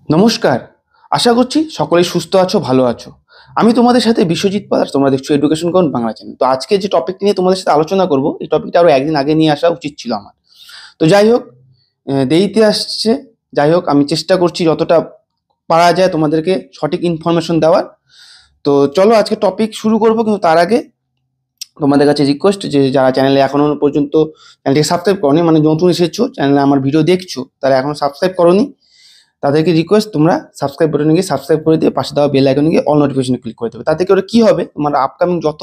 নমস্কার। আশা করছি সকলেই সুস্থ আছো, ভালো আছো। আমি তোমাদের সাথে বিশ্বজিৎ পাল, আর তোমরা দেখছো এডুকেশন কোন বাংলা চ্যানেল। তো আজকে যে টপিকটি নিয়ে তোমাদের সাথে আলোচনা করব, এই টপিকটা আরো একদিন আগে নিয়ে আসা উচিত ছিল আমার। তো যাই হোক, দেরিতে আসছে। যাই হোক, আমি চেষ্টা করছি যতটা পারা যায় তোমাদেরকে সঠিক ইনফরমেশন দেওয়ার। তো চলো আজকে টপিক শুরু করবো, কিন্তু তার আগে তোমাদের কাছে রিকোয়েস্ট যে যারা চ্যানেলে এখনো পর্যন্ত চ্যানেলটিকে সাবস্ক্রাইব করনি, মানে নতুন এসেছো চ্যানেলে আমার ভিডিও দেখছো, তারা এখনো সাবস্ক্রাইব করনি, তাদেরকে রিকোয়েস্ট তোমরা সাবস্ক্রাইব বাটনে গিয়ে সাবস্ক্রাইব করে দিয়ে পাশে দেওয়া বেল আইকনে গিয়ে অল নোটিফিকেশনে ক্লিক করে দেবে। তাতে করে কি হবে, তোমার আপকামিং যত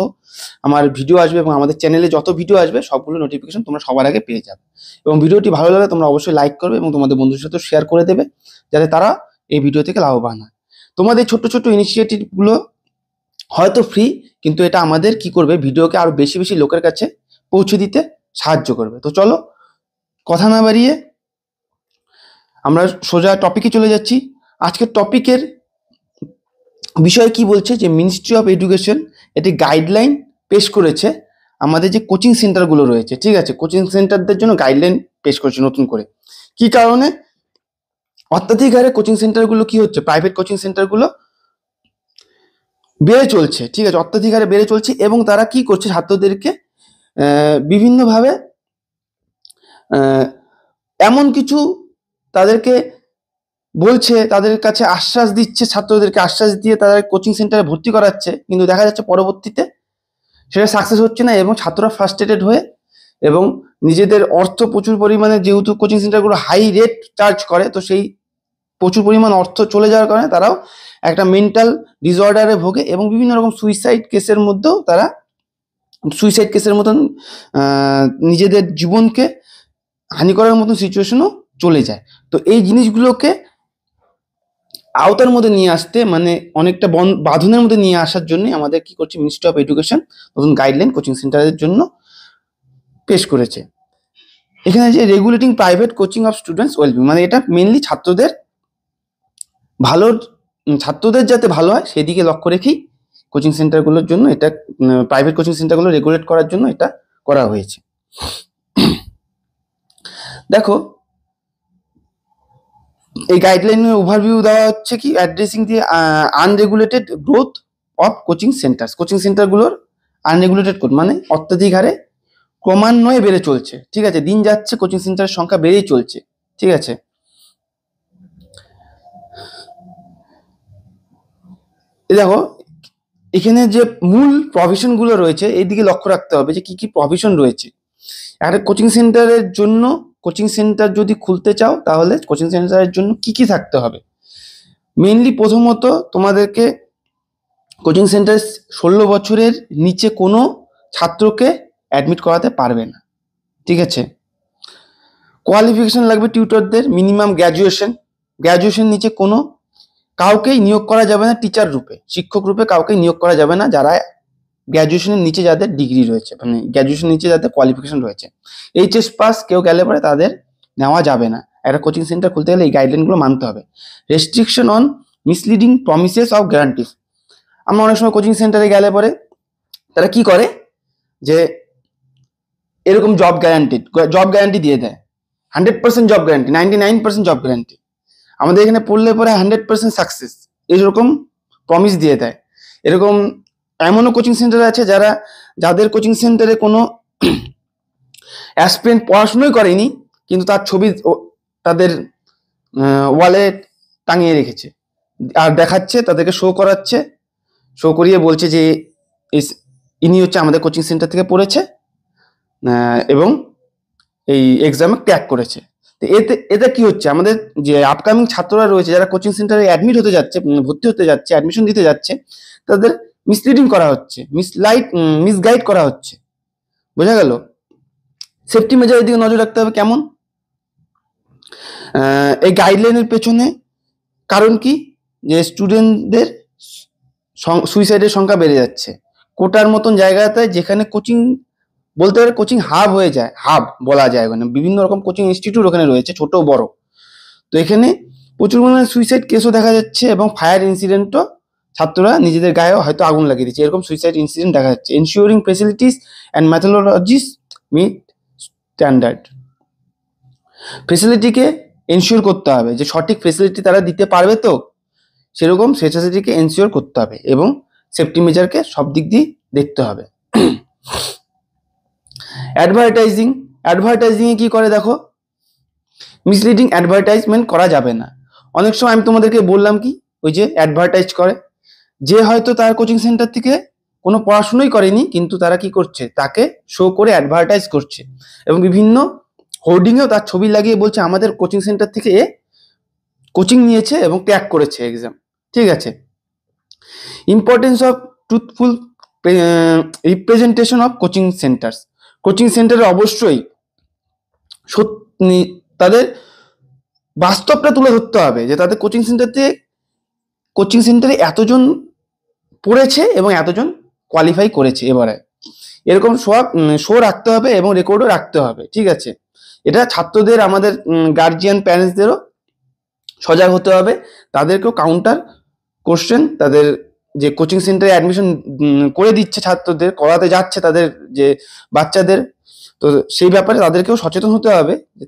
আমার ভিডিও আসবে এবং আমাদের চ্যানেলে যত ভিডিও আসবে সবগুলো নোটিফিকেশন তোমরা সবার আগে পেয়ে যাবে। এবং ভিডিওটি ভালো লাগলে তোমরা অবশ্যই লাইক করবে এবং তোমাদের বন্ধুদের সাথে শেয়ার করে দেবে, যাতে তারা এই ভিডিও থেকে লাভবান হয়। তোমাদের ছোট্ট ছোট্ট ইনিশিয়েটিভগুলো হয়তো ফ্রি, কিন্তু এটা আমাদের কি করবে, ভিডিওকে আরো বেশি বেশি লোকের কাছে পৌঁছে দিতে সাহায্য করবে। তো চলো কথা না বাড়িয়ে আমরা সোজা টপিকে চলে যাচ্ছি। আজকের টপিকের বিষয় কি বলছে যে মিনিস্ট্রি অফ এডুকেশন একটি গাইডলাইন পেশ করেছে আমাদের যে কোচিং সেন্টারগুলো রয়েছে, ঠিক আছে, কোচিং সেন্টারদের জন্য গাইডলাইন পেশ করেছে নতুন করে। কি কারণে? অত্যাধিক হারে কোচিং সেন্টারগুলো কি হচ্ছে, প্রাইভেট কোচিং সেন্টারগুলো বেড়ে চলছে, ঠিক আছে, অত্যাধিক হারে বেড়ে চলছে। এবং তারা কি করছে, ছাত্রদেরকে বিভিন্নভাবে এমন কিছু তাদেরকে বলছে, তাদের কাছে আশ্বাস দিচ্ছে, ছাত্রদেরকে আশ্বাস দিয়ে তাদের কোচিং সেন্টারে ভর্তি করাচ্ছে, কিন্তু দেখা যাচ্ছে পরবর্তীতে সেটা সাকসেস হচ্ছে না এবং ছাত্ররা ফ্রাস্ট্রেটেড হয়ে এবং নিজেদের অর্থ প্রচুর পরিমাণে, যেহেতু কোচিং সেন্টারগুলো হাই রেট চার্জ করে, তো সেই প্রচুর পরিমাণ অর্থ চলে যাওয়ার কারণে তারাও একটা মেন্টাল ডিসঅর্ডারে ভোগে এবং বিভিন্ন রকম সুইসাইড কেসের মধ্যেও তারা সুইসাইড কেসের মতন নিজেদের জীবনকে হানি করার মতন সিচুয়েশনও চলে যায়। তো এই জিনিসগুলোকে আওতার মধ্যে নিয়ে আসতে, মানে অনেকটা বাঁধনের মধ্যে নিয়ে আসার জন্য আমাদের কি করছে, মিনিস্ট্রি অফ এডুকেশন নতুন গাইডলাইন কোচিং সেন্টারের জন্য পেশ করেছে। এখানে যে regulating private coaching of students wellbeing, মানে এটা মেনলি ছাত্রদের ভালো, ছাত্রদের যাতে ভালো হয় সেদিকে লক্ষ্য রেখেই কোচিং সেন্টারগুলোর জন্য এটা, প্রাইভেট কোচিং সেন্টারগুলো রেগুলেট করার জন্য এটা করা হয়েছে। দেখো, এই গাইডলাইনের ওভারভিউ দেওয়া হচ্ছে কি, addressing the unregulated growth of coaching centre. Coaching সেন্টারগুলোর আনরেগুলেটেড গ্রোথ মানে অত্যাধিক হারে ক্রমান্বয়ে বেড়ে চলছে, ঠিক আছে, দিন যাচ্ছে কোচিং সেন্টারের সংখ্যা বেড়েই চলছে, ঠিক আছে। দেখো, এখানে যে মূল প্রভিশনগুলো রয়েছে এই দিকে লক্ষ্য রাখতে হবে যে কি কি প্রভিশন রয়েছে একটা কোচিং সেন্টারের জন্য। কোচিং সেন্টার যদি খুলতে চাও তাহলে কোচিং সেন্টারের জন্য কি কি থাকতে হবে। মেইনলি প্রথমত তোমাদেরকে কোচিং সেন্টার 16 বছরের নিচে কোনো ছাত্রকে অ্যাডমিট করাতে পারবে না, ঠিক আছে। কোয়ালিফিকেশন লাগবে টিউটরদের মিনিমাম গ্র্যাজুয়েশন নিচে কোনো কাউকেই নিয়োগ করা যাবে না টিচার রূপে, শিক্ষক রূপে কাউকে নিয়োগ করা যাবে না যারা গ্র্যাজুয়েশনের নিচে যাদের ডিগ্রি রয়েছে, মানে গ্র্যাজুয়েশন নিচে যাদের কোয়ালিফিকেশন রয়েছে। এইচএস পাস কেউ গেলে পরে তাদের নেওয়া যাবে না। একটা কোচিং সেন্টার খুলতে গেলে এই গাইডলাইনগুলো মানতে হবে। Restriction on misleading promises of গ্যারান্টিস। আমরা অনেক সময় কোচিং সেন্টারে গেলে পরে তারা কি করে যে এরকম জব গ্যারান্টি দিয়ে দেয়, 100% জব গ্যারান্টি, 99% জব গ্যারান্টি, আমাদের এখানে পড়লে পরে 100% সাকসেস, এরকম প্রমিস দিয়ে দেয়। এরকম এমনও কোচিং সেন্টার আছে যাদের কোচিং সেন্টারে কোনো অ্যাসপিরেন্ট পড়াশুনোই করেনি, কিন্তু তার ছবি তাদের ওয়ালে টাঙিয়ে রেখেছে আর দেখাচ্ছে, তাদেরকে শো করিয়ে বলছে যে ইনি হচ্ছে আমাদের কোচিং সেন্টার থেকে পড়েছে এবং এই এক্সামে ক্র্যাক করেছে। তো এতে কি হচ্ছে, আমাদের যে আপকামিং ছাত্ররা রয়েছে যারা কোচিং সেন্টারে অ্যাডমিট হতে যাচ্ছে, ভর্তি হতে যাচ্ছে, অ্যাডমিশন দিতে যাচ্ছে, তাদের মিসলিডিং করা হচ্ছে, মিসগাইড করা হচ্ছে। বোঝা গেল? সেফটি মেজারের দিকে নজর রাখতে হবে। কেমন? এই গাইডলাইনের পেছনে কারণ কি, যে স্টুডেন্টদের সুইসাইডের সংখ্যা বেড়ে যাচ্ছে। কোটার মতন জায়গাতে যেখানে কোচিং বলতে পারে কোচিং হাব হয়ে যায়, হাব বলা যায়, মানে বিভিন্ন রকম কোচিং ইনস্টিটিউট ওখানে রয়েছে, ছোট বড়। তো এখানে প্রচুর পরিমাণে সুইসাইড কেসও দেখা যাচ্ছে এবং ফায়ার ইনসিডেন্টও, ছাত্ররা নিজেদের গায়েও হয়তো আগুন লাগিয়ে দিচ্ছে, এরকম সুইসাইড ইনসিডেন্ট দেখা যাচ্ছে। Ensuring facilities and methodologies meet standard. ফেসিলিটিকে এনশিওর করতে হবে যে সঠিক ফেসিলিটি তারা দিতে পারবে, তো সেরকম ফেসিলিটিকে এনশিওর করতে হবে এবং সেফটি মেজারকে সব দিক দিয়ে দেখতে হবে। অ্যাডভার্টাইজিংয়ে কি করে দেখো, মিসলিডিং অ্যাডভার্টাইজমেন্ট করা যাবে না। অনেক সময় আমি তোমাদেরকে বললাম কি, ওই যে অ্যাডভার্টাইজ করে, যে হয়তো তার কোচিং সেন্টার থেকে কোনো পড়াশুনোই করেনি, কিন্তু তারা কি করছে, তাকে শো করে অ্যাডভার্টাইজ করছে এবং বিভিন্ন হোর্ডিংয়েও তার ছবি লাগিয়ে বলছে আমাদের কোচিং সেন্টার থেকে এ কোচিং নিয়েছে এবং ক্র্যাক করেছে এক্সাম। ঠিক আছে। Importance of truthful representation of coaching centres. Coaching সেন্টারে অবশ্যই তাদের বাস্তবটা তুলে ধরতে হবে যে তাদের কোচিং সেন্টারে এতজন পড়েছে এবং এতজন কোয়ালিফাই করেছে। এবারে এরকম শো রাখতে হবে এবং রেকর্ডও রাখতে হবে। ঠিক আছে। এটা ছাত্রদের, আমাদের গার্জিয়ান প্যারেন্টসদেরও সজাগ হতে হবে, তাদেরকেও কাউন্টার কোশ্চেন, তাদের যে কোচিং সেন্টারে অ্যাডমিশন করে দিচ্ছে ছাত্রদের, করাতে যাচ্ছে তাদের যে বাচ্চাদের, তো সেই ব্যাপারে তাদেরকেও সচেতন হতে হবে যে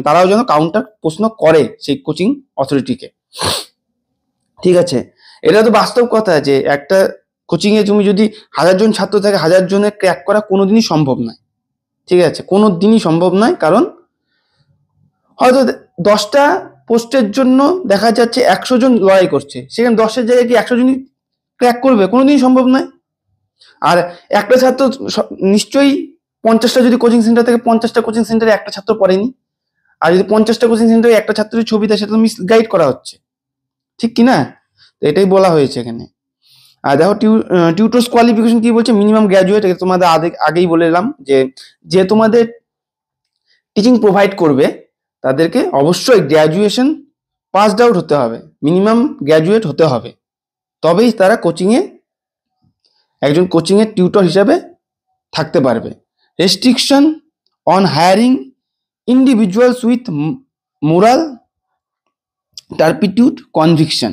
তারাও যেন কাউন্টার প্রশ্ন করে সেই কোচিং অথরিটিকে। ঠিক আছে। এটা তো বাস্তব কথা যে একটা কোচিং এ তুমি যদি 1000 জন ছাত্র থাকে, 1000 জনের ক্র্যাক করা কোনোদিনই সম্ভব নয়। ঠিক আছে, কোনোদিনই সম্ভব নয়। কারণ হয়তো 10টা পোস্টের জন্য দেখা যাচ্ছে 100 জন লড়াই করছে, সেখানে 10-এর জায়গায় কি 100 জনই ক্র্যাক করবে? কোনোদিনই সম্ভব নয়। আর একটা ছাত্র নিশ্চয়ই 50টা যদি কোচিং সেন্টার থেকে 50টা কোচিং সেন্টারে একটা ছাত্র পড়েনি, আর যদি 50টা কোচিং সেন্টারে একটা ছাত্রের ছবি দেয়, সেটা তো মিসগাইড করা হচ্ছে, ঠিক কি না? এটাই বলা হয়েছে এখানে। আর দেখো টিউটর্স কোয়ালিফিকেশন কি বলছে, মিনিমাম গ্র্যাজুয়েট। তোমাদের আগেই বলে এলাম যে তোমাদের টিচিং প্রোভাইড করবে তাদেরকে অবশ্যই গ্র্যাজুয়েশন পাসড আউট হতে হবে, মিনিমাম গ্র্যাজুয়েট হতে হবে, তবেই তারা একজন কোচিংয়ের টিউটর হিসাবে থাকতে পারবে। Restriction on hiring individuals with moral টার্পিটিউড conviction.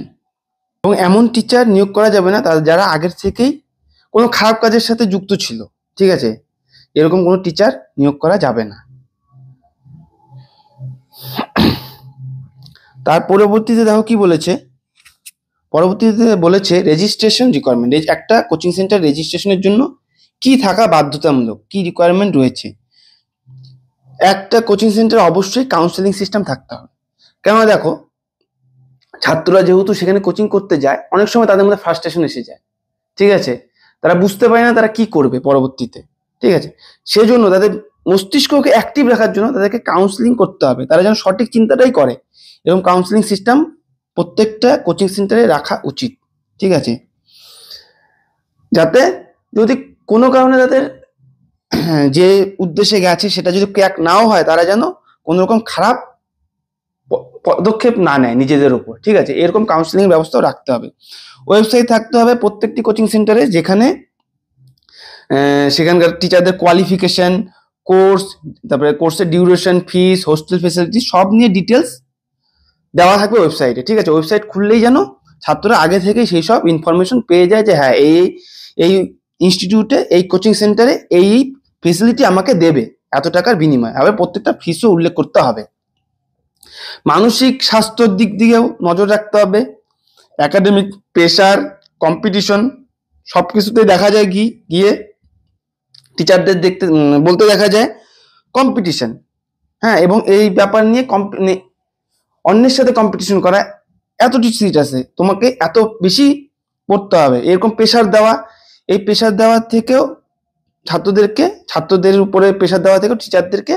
এবং এমন টিচার নিয়োগ করা যাবে না যারা আগের থেকেই কোনো খারাপ কাজের সাথে যুক্ত ছিল। ঠিক আছে, এরকম কোনো টিচার নিয়োগ করা যাবে না। তার পরবর্তীতে দেখো কি বলেছে, রেজিস্ট্রেশন রিকোয়ারমেন্ট। একটা কোচিং সেন্টার রেজিস্ট্রেশনের জন্য কি থাকা বাধ্যতামূলক, কি রিকোয়ারমেন্ট রয়েছে। একটা কোচিং সেন্টার অবশ্যই কাউন্সেলিং সিস্টেম থাকতে হবে। কেননা দেখো, ছাত্ররা যেহেতু সেখানে কোচিং করতে যায়, অনেক সময় তাদের মধ্যে ফ্রাস্ট্রেশন এসে যায়। ঠিক আছে, তারা বুঝতে পারে না তারা কি করবে পরবর্তীতে। ঠিক আছে, সেজন্য তাদের মস্তিষ্ককে অ্যাক্টিভ রাখার জন্য তাদেরকে কাউন্সেলিং করতে হবে, তারা যেন সঠিক চিন্তাটাই করে। এবং কাউন্সেলিং সিস্টেম প্রত্যেকটা কোচিং সেন্টারে রাখা উচিত। ঠিক আছে, যাতে যদি কোনো কারণে তাদের যে উদ্দেশ্যে গেছে সেটা যদি ক্র্যাক নাও হয়, তারা যেন কোনো রকম খারাপ পদক্ষেপ না নেয় নিজেদের উপর। ঠিক আছে, এরকম কাউন্সেলিং ব্যবস্থাও রাখতে হবে। ওয়েবসাইট থাকতে হবে প্রত্যেকটি কোচিং সেন্টারে, যেখানে সেখানকার টিচারদের কোয়ালিফিকেশন, কোর্স, তারপরে কোর্সের ডিউরেশন, ফিস, হোস্টেল ফেসিলিটি সব নিয়ে ডিটেলস দেওয়া থাকবে ওয়েবসাইটে। ঠিক আছে, ওয়েবসাইট খুললেই যেন ছাত্ররা আগে থেকে সেই সব ইনফরমেশন পেয়ে যায় যে হ্যাঁ, এই ইনস্টিটিউটে, এই কোচিং সেন্টারে এই ফেসিলিটি আমাকে দেবে এত টাকার বিনিময়ে। আবার প্রত্যেকটা ফিসও উল্লেখ করতে হবে। মানসিক স্বাস্থ্যের দিক দিয়েও নজর রাখতে হবে। একাডেমিক প্রেশার, কম্পিটিশন সবকিছুতে দেখা যায় গিয়ে টিচারদের বলতে দেখা যায় কম্পিটিশন। হ্যাঁ, এবং এই ব্যাপার নিয়ে অন্যের সাথে কম্পিটিশন করা, এতটি সিট আছে, তোমাকে এত বেশি পড়তে হবে, এরকম প্রেশার দেওয়া। এই প্রেশার দেওয়া থেকেও ছাত্রদের উপরে প্রেশার দেওয়া থেকেও টিচারদেরকে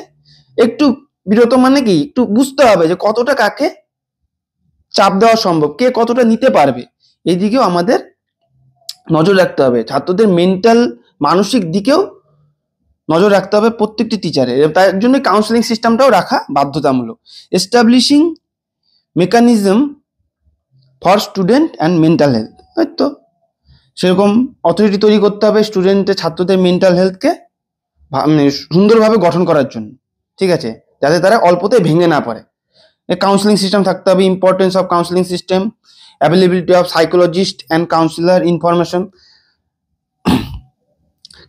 একটু বিরত, মানে কি একটু বুঝতে হবে যে কতটা কাকে চাপ দেওয়া সম্ভব, কে কতটা নিতে পারবে। এই দিকেও আমাদের নজর রাখতে হবে। ছাত্রদের মানসিক দিকেও নজর রাখতে হবে প্রত্যেকটি টিচারের। তার জন্য কাউন্সেলিং সিস্টেমটাও রাখা বাধ্যতামূলক। Establishing mechanism for student and mental health, হয়তো সেরকম অথরিটি তৈরি করতে হবে ছাত্রদের মেন্টাল হেলথকে সুন্দরভাবে গঠন করার জন্য। ঠিক আছে, যাতে তারা অল্পতে ভেঙে না পড়ে। কাউন্সেলিং সিস্টেম থাকতে হবে। Importance of counselling system, availability of psychologist and councillor information.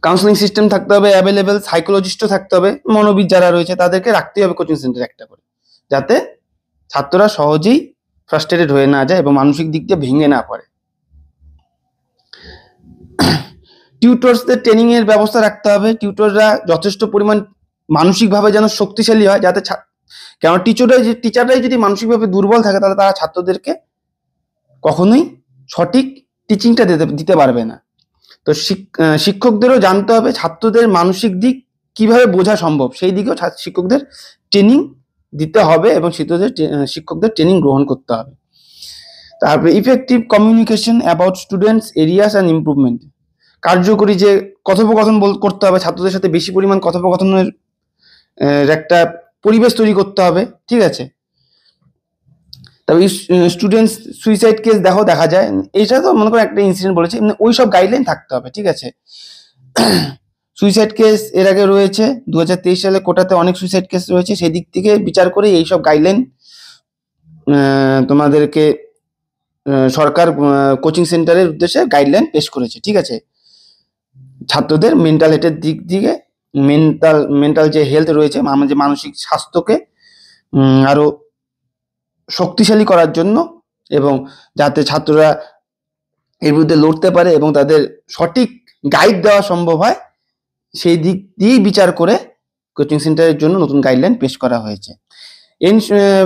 Counselling system থাকতে হবে, অ্যাভেলেবেল সাইকোলজিস্টও থাকতে হবে, মনোবিদ যারা রয়েছে তাদেরকে রাখতেই হবে কোচিং সেন্টারে একটা করে, যাতে ছাত্ররা সহজেই ফ্রাস্ট্রেটেড হয়ে না যায় এবং মানসিক দিক দিয়ে ভেঙে না পড়ে। টিউটরসদের ট্রেনিং এর ব্যবস্থা রাখতে হবে। টিউটররা যথেষ্ট পরিমাণ মানসিকভাবে যেন শক্তিশালী হয়, যাতে কেন টিচাররাই যদি মানসিকভাবে দুর্বল থাকে তাহলে তারা ছাত্রদেরকে কখনোই সঠিক টিচিংটা দিতে পারবে না। তো শিক্ষকদেরও জানতে হবে ছাত্রদের মানসিক দিক কিভাবে বোঝা সম্ভব, সেই দিকেও শিক্ষকদের ট্রেনিং দিতে হবে এবং শিক্ষকদের ট্রেনিং গ্রহণ করতে হবে। তারপরে effective communication about students areas and improvement, কার্যকরী যে কথোপকথন করতে হবে, ছাত্রদের সাথে বেশি পরিমাণ কথোপকথনের একটা পরিবেশ তৈরি করতে হবে, ঠিক আছে। তবে স্টুডেন্টস সুইসাইড কেস দেখা যায়, এইটা তো মনে করো একটা ইনসিডেন্ট বলেছে, ওই সব গাইডলাইন থাকতে হবে, ঠিক আছে। সুইসাইড কেস এর আগে রয়েছে 2023 সালে কোটাতে অনেক সুইসাইড কেস রয়েছে, সেই দিক থেকে বিচার করে এইসব গাইডলাইন তোমাদেরকে সরকার কোচিং সেন্টারের উদ্দেশ্যে গাইডলাইন পেশ করেছে, ঠিক আছে। ছাত্রদের মেন্টাল হেলথের দিক দিয়ে মেন্টাল যে হেলথ রয়েছে, যে মানসিক স্বাস্থ্যকে আরো শক্তিশালী করার জন্য এবং যাতে ছাত্ররা এর বিরুদ্ধে লড়তে পারে এবং তাদের সঠিক গাইড দেওয়া সম্ভব হয়, সেই দিক দিয়েই বিচার করে কোচিং সেন্টারের জন্য নতুন গাইডলাইন পেশ করা হয়েছে।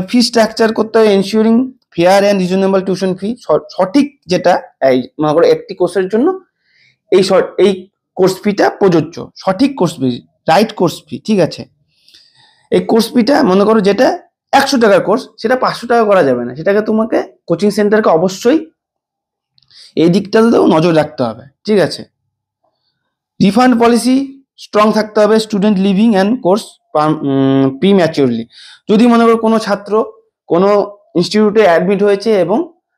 ফি স্ট্রাকচার করতে হবে, ensuring fair and reasonable tuition fee, সঠিক যেটা এই মনে করো একটি কোর্সের জন্য এই কোর্স ফিটা প্রযোজ্য, সঠিক course fee, right course fee, ঠিক আছে। এই কোর্স ফিটা মনে করো যেটা 100 টাকার কোর্স, সেটা 500 টাকা করা যাবে না, সেটাকে তোমাকে কোচিং সেন্টারকে অবশ্যই এই দিকটাতেও নজর রাখতে হবে, ঠিক আছে। রিফান্ড পলিসি স্ট্রং থাকতে হবে, স্টুডেন্ট লিভিং অ্যান্ড কোর্স প্রিম্যাচিওরলি, যদি মনে করো কোনো ছাত্র কোনো ইনস্টিটিউটে অ্যাডমিট হয়েছে এবং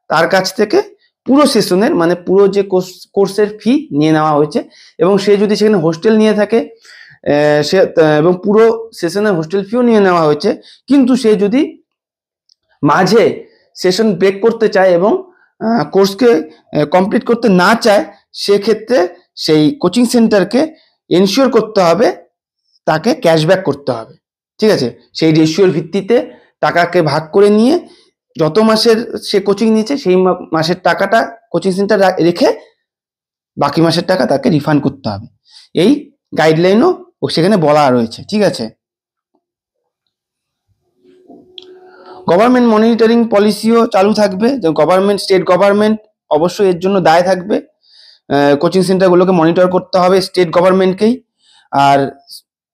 তার কাছ থেকে পুরো সেশনের পুরো যে কোর্সের ফি নিয়ে নেওয়া হয়েছে এবং সে যদি সেখানে হোস্টেল নিয়ে থাকে সে এবং পুরো সেশনের হোস্টেল ফিও নিয়ে নেওয়া হয়েছে, কিন্তু সে যদি মাঝে সেশন ব্রেক করতে চায় এবং কোর্সকে কমপ্লিট করতে না চায়, সেক্ষেত্রে সেই কোচিং সেন্টারকে এনশিওর করতে হবে তাকে ক্যাশব্যাক করতে হবে, ঠিক আছে। সেই রেশিওর ভিত্তিতে টাকাকে ভাগ করে নিয়ে যত মাসের সে কোচিং নিয়েছে সেই মাসের টাকাটা কোচিং সেন্টার রেখে বাকি মাসের টাকা তাকে রিফান্ড করতে হবে। এই গাইডলাইনও সেখানে বলা রয়েছে, ঠিক আছে। গভর্নমেন্ট মনিটরিং পলিসিও চালু থাকবে, স্টেট গভর্নমেন্ট অবশ্যই এর জন্য দায় থাকবে, কোচিং সেন্টারগুলোকে মনিটর করতে হবে স্টেট গভর্নমেন্টকেই। আর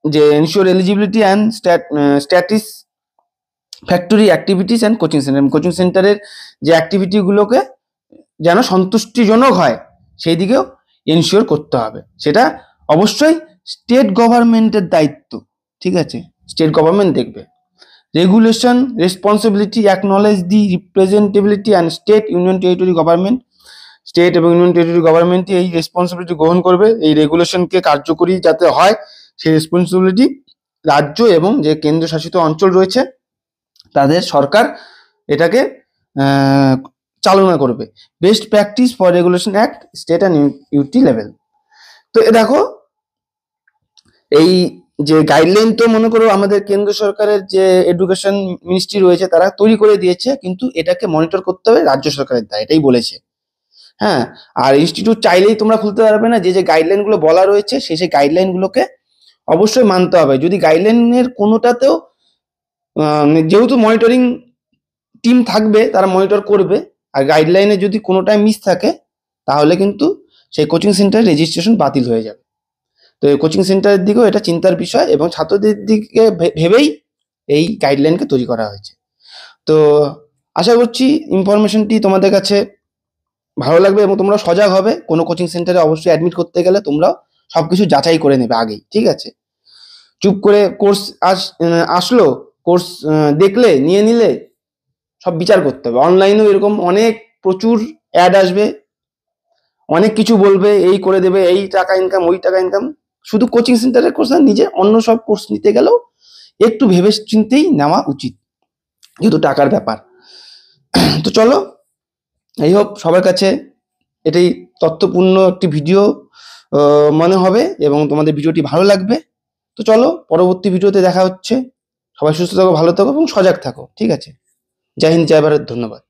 যে ensure eligibility and status factory activities and coaching সেন্টারের যে অ্যাক্টিভিটিগুলোকে যেন সন্তুষ্টিজনক হয় সেই দিকেও এনশিওর করতে হবে, সেটা অবশ্যই স্টেট গভর্নমেন্টের দায়িত্ব, ঠিক আছে, স্টেট গভর্নমেন্ট দেখবে। Regulation responsibility acknowledge the representability and state union territory government, state এবং ইউনিয়ন টেরিটরি গভর্নমেন্টই এই রেসপন্সিবিলিটি গ্রহণ করবে, এই রেগুলেশনকে কার্যকরী যাতে হয় সেই রেসপন্সিবিলিটি রাজ্য এবং যে কেন্দ্রশাসিত অঞ্চল রয়েছে তাদের সরকার এটাকে চালনা করবে। Best practice for regulation act state and UT level. তো দেখো এই যে গাইডলাইন তো মনে করো আমাদের কেন্দ্র সরকারের যে এডুকেশন মিনিস্ট্রি রয়েছে তারা তৈরি করে দিয়েছে, কিন্তু এটাকে মনিটর করতে হবে রাজ্য সরকারের দায়, এটাই বলেছে। হ্যাঁ, আর ইনস্টিটিউট চাইলেই তোমরা খুলতে পারবে না, যে গাইডলাইন গুলো বলা রয়েছে সেই গাইডলাইন গুলোকে অবশ্যই মানতে হবে। যদি গাইডলাইনের কোনোটাতেও যেহেতু মনিটরিং টিম থাকবে তারা মনিটর করবে, আর গাইডলাইনে যদি কোনোটাই মিস থাকে তাহলে কিন্তু সেই কোচিং সেন্টারের রেজিস্ট্রেশন বাতিল হয়ে যাবে। তো কোচিং সেন্টারের দিকেও এটা চিন্তার বিষয় এবং ছাত্রদের দিকে ভেবেই এই গাইডলাইনকে তৈরি করা হয়েছে। তো আশা করছি ইনফরমেশনটি তোমাদের কাছে ভালো লাগবে এবং তোমরা সজাগ হবে। কোনো কোচিং সেন্টারে অবশ্যই অ্যাডমিট করতে গেলে তোমরা সবকিছু যাচাই করে নেবে আগেই, ঠিক আছে। চুপ করে কোর্স আসলো, কোর্স দেখলে নিয়ে নিলে সব বিচার করতে হবে। অনলাইনেও এরকম প্রচুর অ্যাড আসবে, অনেক কিছু বলবে, এই করে দেবে, এই টাকা ইনকাম, ওই টাকা ইনকাম। শুধু কোচিং সেন্টারের কোর্স না, নিজে অন্য সব কোর্স নিতে গেলেও একটু ভেবে চিন্তেই নেওয়া উচিত, যেহেতু টাকার ব্যাপার। তো চলো, এই হোপ সবার কাছে এটাই তথ্যপূর্ণ একটি ভিডিও মনে হবে এবং তোমাদের ভিডিওটি ভালো লাগবে। তো চলো, পরবর্তী ভিডিওতে দেখা হচ্ছে। সবাই সুস্থ থাকো, ভালো থাকো এবং সজাগ থাকো, ঠিক আছে। জয় হিন্দ, জয় ভারত, ধন্যবাদ।